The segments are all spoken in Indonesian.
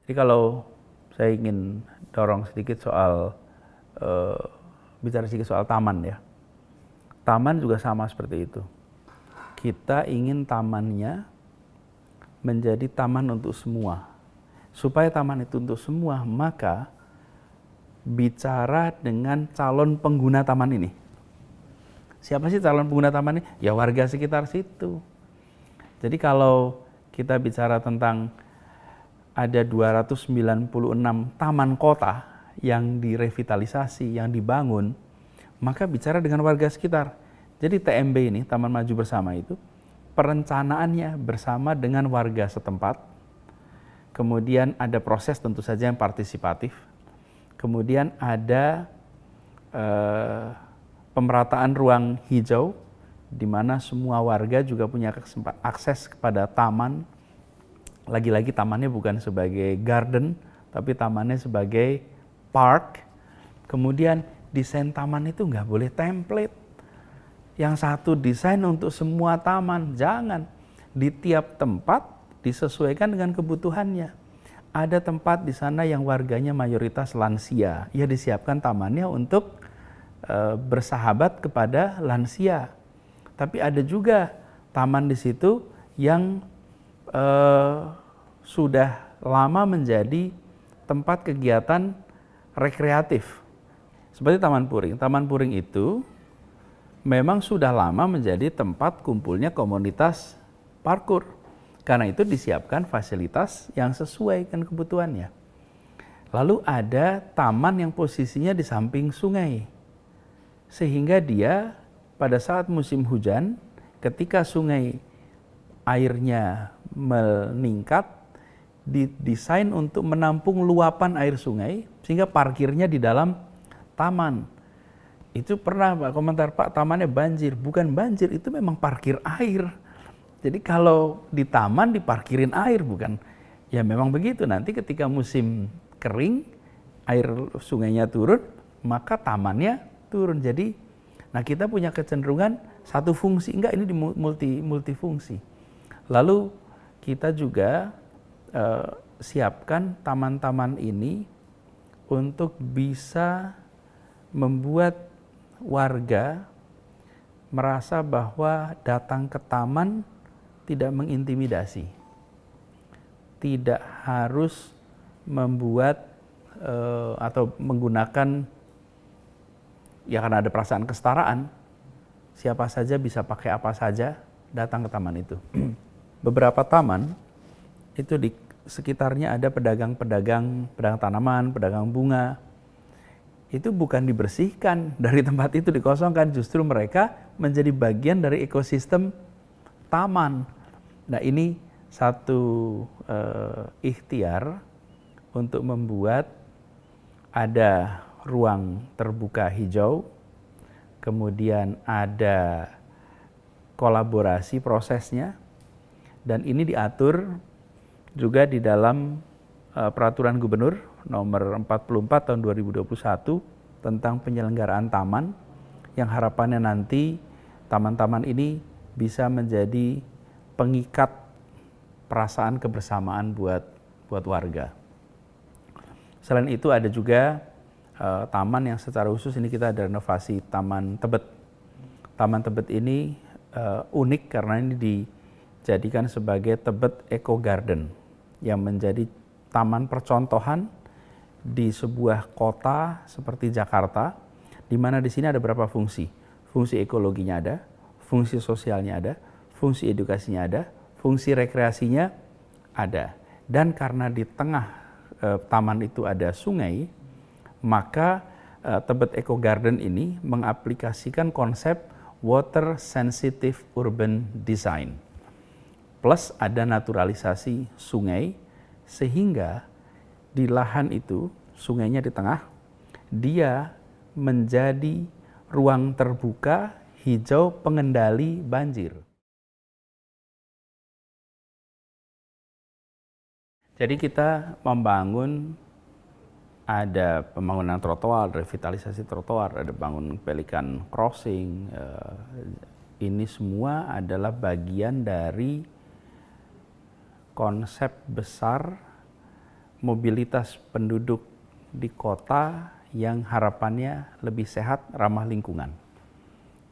Jadi kalau saya ingin dorong sedikit soal, bicara sedikit soal taman ya. Taman juga sama seperti itu. Kita ingin tamannya menjadi taman untuk semua. Supaya taman itu untuk semua, maka bicara dengan calon pengguna taman ini. Siapa sih calon pengguna taman ini? Ya warga sekitar situ. Jadi kalau kita bicara tentang ada 296 taman kota yang direvitalisasi, yang dibangun, maka bicara dengan warga sekitar. Jadi TMB ini, Taman Maju Bersama itu, perencanaannya bersama dengan warga setempat, kemudian ada proses tentu saja yang partisipatif, kemudian ada pemerataan ruang hijau, di mana semua warga juga punya akses kepada taman. Lagi-lagi tamannya bukan sebagai garden, tapi tamannya sebagai park. Kemudian desain taman itu nggak boleh template. Yang satu desain untuk semua taman, jangan. Di tiap tempat disesuaikan dengan kebutuhannya. Ada tempat di sana yang warganya mayoritas lansia, ya disiapkan tamannya untuk bersahabat kepada lansia. Tapi ada juga taman di situ yang sudah lama menjadi tempat kegiatan rekreatif. Seperti Taman Puring. Taman Puring itu memang sudah lama menjadi tempat kumpulnya komunitas parkur. Karena itu disiapkan fasilitas yang sesuai dengan kebutuhannya. Lalu ada taman yang posisinya di samping sungai. Sehingga dia pada saat musim hujan, ketika sungai airnya meningkat, didesain untuk menampung luapan air sungai, sehingga parkirnya di dalam taman. Itu pernah Pak komentar, Pak tamannya banjir. Bukan banjir, itu memang parkir air. Jadi kalau di taman diparkirin air, bukan. Ya memang begitu, nanti ketika musim kering, air sungainya turun, maka tamannya turun. Jadi, nah kita punya kecenderungan satu fungsi, enggak ini multifungsi. Lalu kita juga siapkan taman-taman ini untuk bisa membuat warga merasa bahwa datang ke taman tidak mengintimidasi. Tidak harus membuat atau menggunakan, ya karena ada perasaan kesetaraan, siapa saja bisa pakai apa saja datang ke taman itu. Beberapa taman itu di sekitarnya ada pedagang tanaman, pedagang bunga. Itu bukan dibersihkan dari tempat itu, dikosongkan, justru mereka menjadi bagian dari ekosistem taman. Nah ini satu ikhtiar untuk membuat ada ruang terbuka hijau, kemudian ada kolaborasi prosesnya, dan ini diatur juga di dalam Peraturan Gubernur nomor 44 tahun 2021 tentang penyelenggaraan taman, yang harapannya nanti taman-taman ini bisa menjadi pengikat perasaan kebersamaan buat warga. Selain itu ada juga taman yang secara khusus ini kita ada renovasi, Taman Tebet. Taman Tebet ini unik karena ini dijadikan sebagai Tebet Eco Garden yang menjadi taman percontohan di sebuah kota seperti Jakarta, di mana di sini ada beberapa fungsi. Fungsi ekologinya ada, fungsi sosialnya ada, fungsi edukasinya ada, fungsi rekreasinya ada. Dan karena di tengah taman itu ada sungai, maka Tebet Eco Garden ini mengaplikasikan konsep water sensitive urban design. Plus ada naturalisasi sungai, sehingga di lahan itu, sungainya di tengah, dia menjadi ruang terbuka hijau pengendali banjir. Jadi kita membangun, ada pembangunan trotoar, revitalisasi trotoar, ada bangun pelikan crossing. Ini semua adalah bagian dari konsep besar mobilitas penduduk di kota yang harapannya lebih sehat, ramah lingkungan.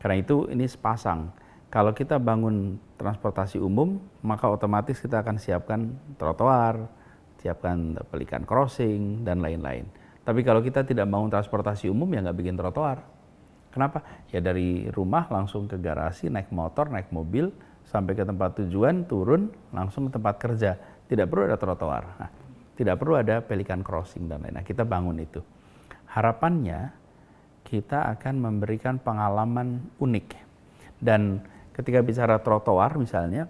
Karena itu ini sepasang. Kalau kita bangun transportasi umum, maka otomatis kita akan siapkan trotoar, siapkan pelikan crossing, dan lain-lain. Tapi kalau kita tidak bangun transportasi umum, ya nggak bikin trotoar. Kenapa? Ya dari rumah langsung ke garasi, naik motor, naik mobil, sampai ke tempat tujuan, turun, langsung ke tempat kerja. Tidak perlu ada trotoar. Nah, tidak perlu ada pelikan crossing dan lain-lain. Nah, kita bangun itu. Harapannya kita akan memberikan pengalaman unik. Dan ketika bicara trotoar misalnya,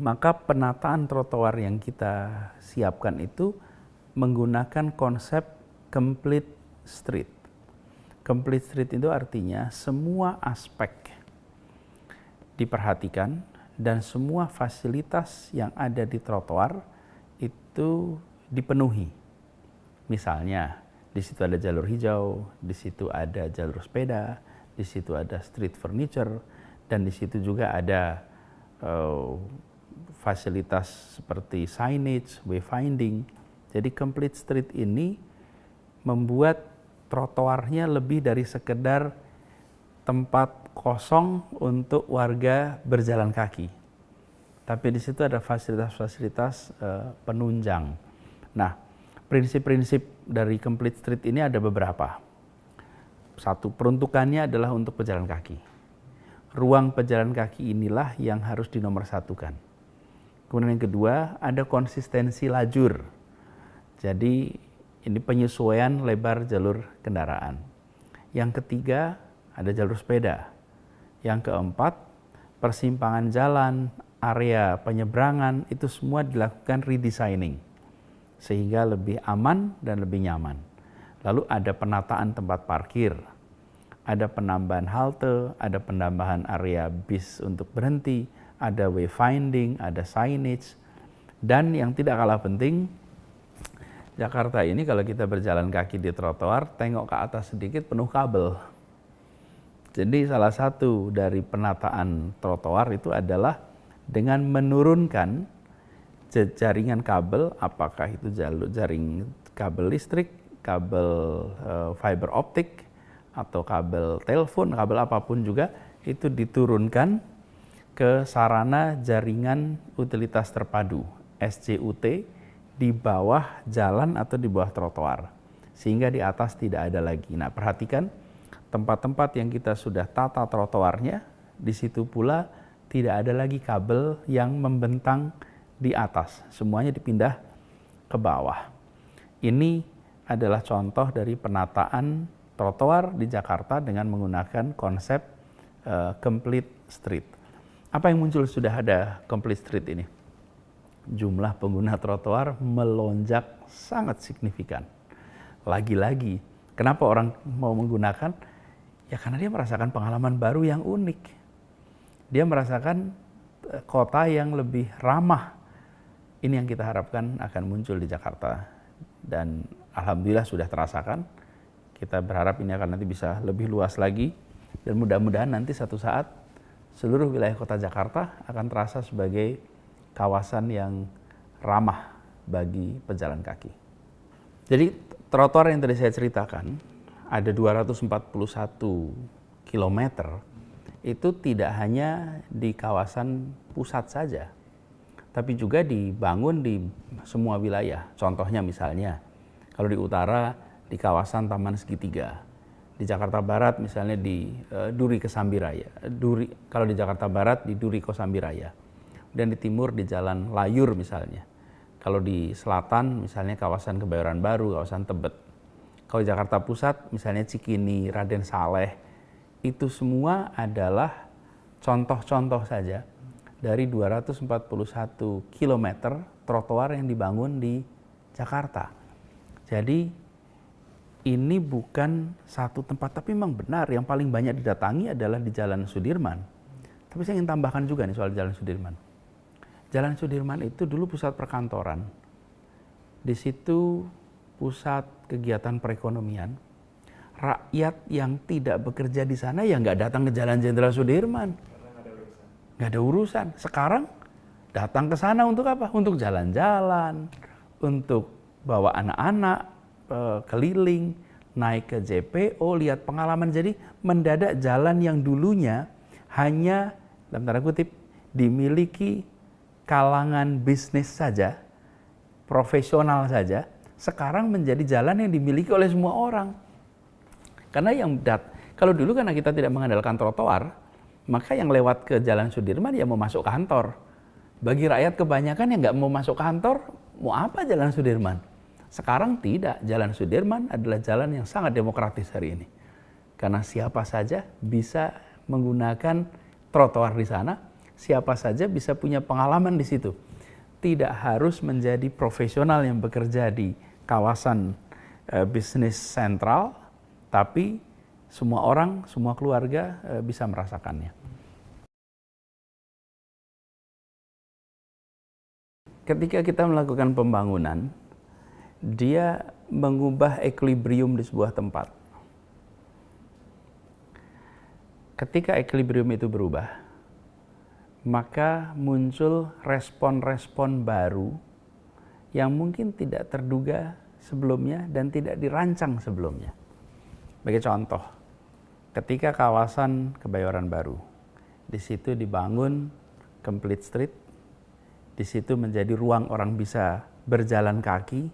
maka penataan trotoar yang kita siapkan itu menggunakan konsep complete street. Complete street itu artinya semua aspek diperhatikan dan semua fasilitas yang ada di trotoar itu dipenuhi. Misalnya, di situ ada jalur hijau, di situ ada jalur sepeda, di situ ada street furniture, dan di situ juga ada fasilitas seperti signage, wayfinding. Jadi complete street ini membuat trotoarnya lebih dari sekedar tempat kosong untuk warga berjalan kaki. Tapi di situ ada fasilitas-fasilitas penunjang. Nah, prinsip-prinsip dari complete street ini ada beberapa. Satu, peruntukannya adalah untuk pejalan kaki. Ruang pejalan kaki inilah yang harus dinomorsatukan. Kemudian yang kedua, ada konsistensi lajur. Jadi ini penyesuaian lebar jalur kendaraan. Yang ketiga, ada jalur sepeda. Yang keempat, persimpangan jalan, area penyeberangan, itu semua dilakukan redesigning. Sehingga lebih aman dan lebih nyaman. Lalu ada penataan tempat parkir, ada penambahan halte, ada penambahan area bis untuk berhenti, ada wayfinding, ada signage, dan yang tidak kalah penting, Jakarta ini kalau kita berjalan kaki di trotoar, tengok ke atas sedikit penuh kabel. Jadi salah satu dari penataan trotoar itu adalah dengan menurunkan jaringan kabel, apakah itu jaring kabel listrik, kabel fiber optik, atau kabel telepon, kabel apapun juga, itu diturunkan ke sarana jaringan utilitas terpadu, SJUT, di bawah jalan atau di bawah trotoar. Sehingga di atas tidak ada lagi. Nah, perhatikan tempat-tempat yang kita sudah tata trotoarnya, di situ pula tidak ada lagi kabel yang membentang di atas. Semuanya dipindah ke bawah. Ini adalah contoh dari penataan trotoar di Jakarta dengan menggunakan konsep complete street. Apa yang muncul sudah ada complete street ini? Jumlah pengguna trotoar melonjak sangat signifikan. Lagi-lagi, kenapa orang mau menggunakan? Ya karena dia merasakan pengalaman baru yang unik. Dia merasakan kota yang lebih ramah. Ini yang kita harapkan akan muncul di Jakarta. Dan alhamdulillah sudah terasakan. Kita berharap ini akan nanti bisa lebih luas lagi. Dan mudah-mudahan nanti satu saat seluruh wilayah kota Jakarta akan terasa sebagai kawasan yang ramah bagi pejalan kaki. Jadi trotoar yang tadi saya ceritakan, ada 241 km, itu tidak hanya di kawasan pusat saja, tapi juga dibangun di semua wilayah. Contohnya misalnya, kalau di utara, di kawasan Taman Segitiga. Di Jakarta Barat misalnya di Duri Kesambiraya. Kalau di Jakarta Barat di Duri Kosambiraya. Dan di timur di Jalan Layur misalnya. Kalau di selatan misalnya kawasan Kebayoran Baru, kawasan Tebet. Kalau di Jakarta Pusat misalnya Cikini, Raden Saleh, itu semua adalah contoh-contoh saja dari 241 km trotoar yang dibangun di Jakarta. Jadi ini bukan satu tempat, tapi memang benar yang paling banyak didatangi adalah di Jalan Sudirman. Tapi saya ingin tambahkan juga nih soal Jalan Sudirman. Jalan Sudirman itu dulu pusat perkantoran. Di situ pusat kegiatan perekonomian. Rakyat yang tidak bekerja di sana ya nggak datang ke Jalan Jenderal Sudirman. Nggak ada urusan. Sekarang datang ke sana untuk apa? Untuk jalan-jalan, untuk bawa anak-anak keliling, naik ke JPO, lihat pengalaman. Jadi mendadak jalan yang dulunya hanya, dalam tanda kutip, dimiliki kalangan bisnis saja, profesional saja, sekarang menjadi jalan yang dimiliki oleh semua orang. Karena kalau dulu karena kita tidak mengandalkan trotoar, maka yang lewat ke Jalan Sudirman ya mau masuk kantor. Bagi rakyat kebanyakan yang nggak mau masuk kantor, mau apa Jalan Sudirman? Sekarang tidak, Jalan Sudirman adalah jalan yang sangat demokratis hari ini. Karena siapa saja bisa menggunakan trotoar di sana, siapa saja bisa punya pengalaman di situ. Tidak harus menjadi profesional yang bekerja di kawasan bisnis sentral, tapi semua orang, semua keluarga bisa merasakannya. Ketika kita melakukan pembangunan, dia mengubah equilibrium di sebuah tempat. Ketika equilibrium itu berubah, maka muncul respon-respon baru yang mungkin tidak terduga sebelumnya dan tidak dirancang sebelumnya. Sebagai contoh, ketika kawasan Kebayoran Baru, di situ dibangun Complete Street, di situ menjadi ruang orang bisa berjalan kaki.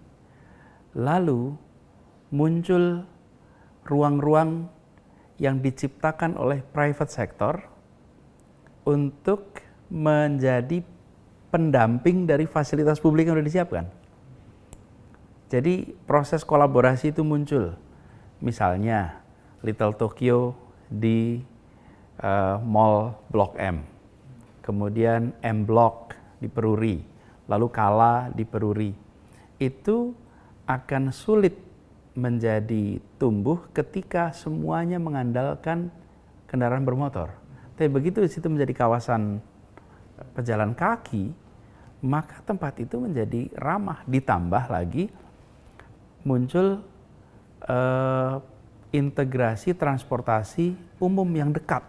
Lalu muncul ruang-ruang yang diciptakan oleh private sector untuk menjadi pendamping dari fasilitas publik yang sudah disiapkan. Jadi proses kolaborasi itu muncul. Misalnya Little Tokyo di Mall Blok M, kemudian M Block di Peruri, lalu Kala di Peruri. Itu akan sulit menjadi tumbuh ketika semuanya mengandalkan kendaraan bermotor. Tapi begitu di situ menjadi kawasan pejalan kaki, maka tempat itu menjadi ramah. Ditambah lagi muncul integrasi transportasi umum yang dekat.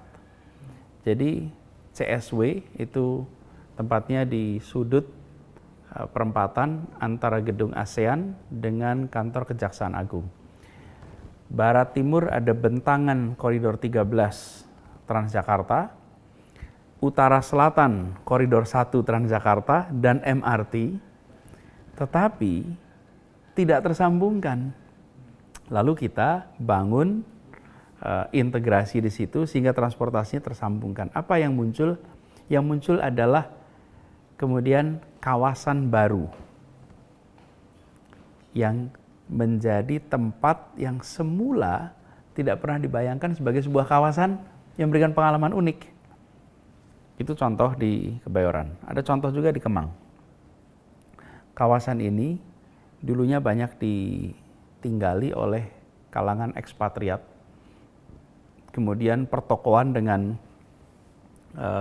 Jadi CSW itu tempatnya di sudut perempatan antara gedung ASEAN dengan kantor Kejaksaan Agung. Barat timur ada bentangan koridor 13 Transjakarta, utara selatan koridor 1 Transjakarta dan MRT, tetapi tidak tersambungkan. Lalu kita bangun integrasi di situ sehingga transportasinya tersambungkan. Apa yang muncul? Yang muncul adalah kemudian kawasan baru yang menjadi tempat yang semula tidak pernah dibayangkan sebagai sebuah kawasan yang memberikan pengalaman unik. Itu contoh di Kebayoran. Ada contoh juga di Kemang. Kawasan ini dulunya banyak ditinggali oleh kalangan ekspatriat. Kemudian pertokoan dengan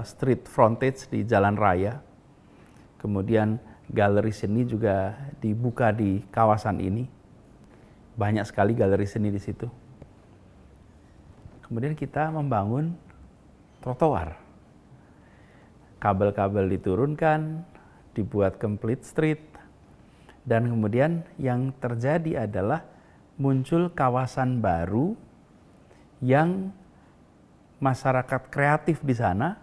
street frontage di jalan raya. Kemudian galeri seni juga dibuka di kawasan ini. Banyak sekali galeri seni di situ. Kemudian kita membangun trotoar. Kabel-kabel diturunkan, dibuat complete street, dan kemudian yang terjadi adalah muncul kawasan baru yang masyarakat kreatif di sana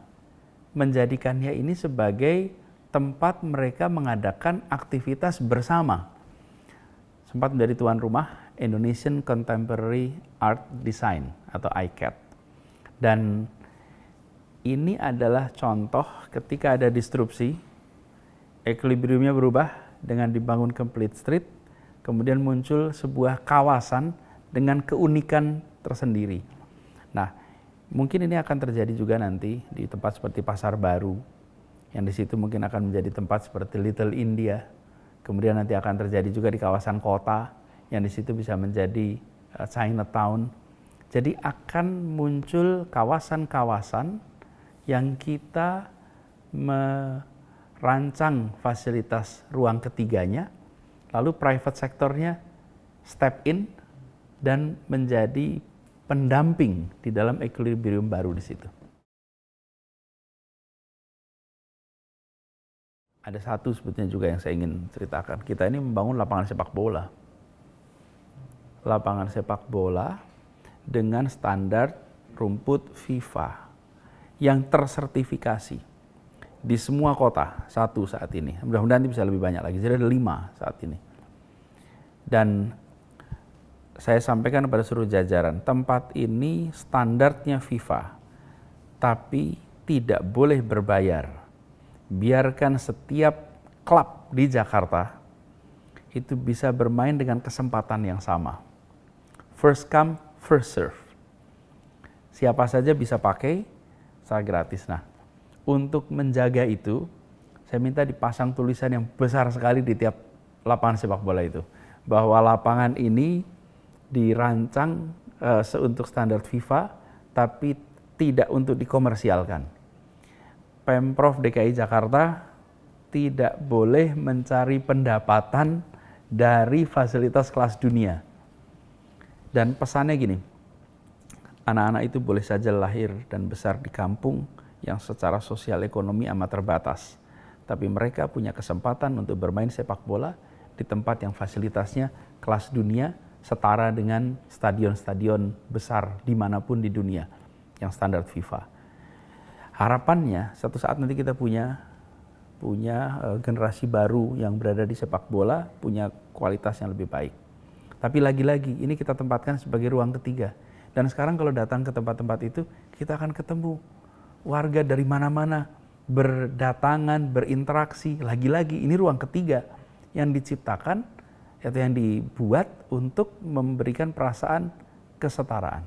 menjadikannya ini sebagai tempat mereka mengadakan aktivitas bersama. Sempat menjadi tuan rumah Indonesian Contemporary Art Design atau ICAD. Dan ini adalah contoh ketika ada disrupsi, equilibriumnya berubah dengan dibangun complete street, kemudian muncul sebuah kawasan dengan keunikan tersendiri. Nah, mungkin ini akan terjadi juga nanti di tempat seperti Pasar Baru, yang di situ mungkin akan menjadi tempat seperti Little India. Kemudian nanti akan terjadi juga di kawasan kota, yang di situ bisa menjadi Chinatown. Jadi akan muncul kawasan-kawasan yang kita merancang fasilitas ruang ketiganya, lalu private sektornya step in dan menjadi pendamping di dalam equilibrium baru di situ. Ada satu sebetulnya juga yang saya ingin ceritakan. Kita ini membangun lapangan sepak bola. Lapangan sepak bola dengan standar rumput FIFA yang tersertifikasi di semua kota, satu saat ini. Mudah-mudahan bisa lebih banyak lagi. Jadi ada 5 saat ini. Dan saya sampaikan kepada seluruh jajaran, tempat ini standarnya FIFA, tapi tidak boleh berbayar. Biarkan setiap klub di Jakarta itu bisa bermain dengan kesempatan yang sama. First come, first serve. Siapa saja bisa pakai, secara gratis. Nah, untuk menjaga itu, saya minta dipasang tulisan yang besar sekali di tiap lapangan sepak bola itu. Bahwa lapangan ini dirancang untuk standar FIFA, tapi tidak untuk dikomersialkan. Pemprov DKI Jakarta tidak boleh mencari pendapatan dari fasilitas kelas dunia. Dan pesannya gini, anak-anak itu boleh saja lahir dan besar di kampung yang secara sosial ekonomi amat terbatas. Tapi mereka punya kesempatan untuk bermain sepak bola di tempat yang fasilitasnya kelas dunia, setara dengan stadion-stadion besar dimanapun di dunia yang standar FIFA. Harapannya suatu saat nanti kita punya generasi baru yang berada di sepak bola, punya kualitas yang lebih baik. Tapi lagi-lagi ini kita tempatkan sebagai ruang ketiga. Dan sekarang kalau datang ke tempat-tempat itu, kita akan ketemu warga dari mana-mana berdatangan, berinteraksi. Lagi-lagi ini ruang ketiga yang diciptakan atau yang dibuat untuk memberikan perasaan kesetaraan.